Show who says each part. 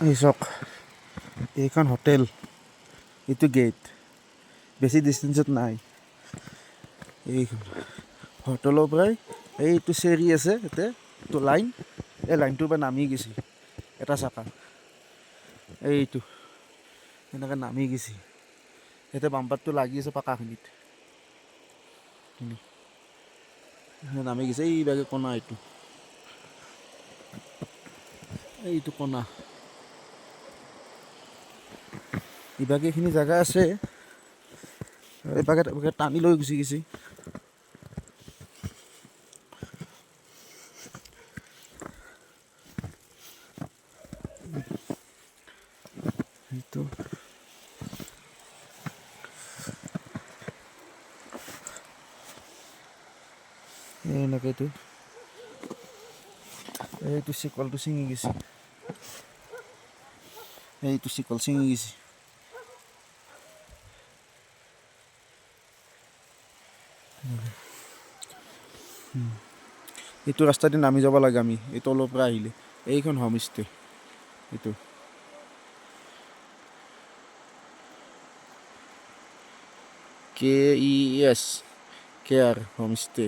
Speaker 1: এই চাওক এইখন হোটেল, এইটো গেট বেছি ডিষ্টেঞ্চত নাই। এইখন হোটেলৰ পৰাই এইটো চেৰি আছে ইয়াতে, এইটো লাইন, এই লাইনটোৰ পৰা নামি গৈছে এটা চাকা, এইটো এনেকৈ নামি গৈছে। ইয়াতে বাম্পাৰটো লাগি আছে পাকাখিনিত, নামি গৈছে এই বাগে কণা, এইটো কণা ইভাগে এইখিনি জেগা আছে, এইভাগে টানি লৈ গুচি গৈছে। এইটো এনেকৈ এইটো চিকলটো ছিঙি গৈছে, এইটো চিকল ছিঙি গৈছে। এইটো ৰাস্তা দি নামি যাব লাগে আমি, এই তলৰ পৰা আহিলে এইখন হোমষ্টে, এইটো KES কেয়াৰ হোমষ্টে।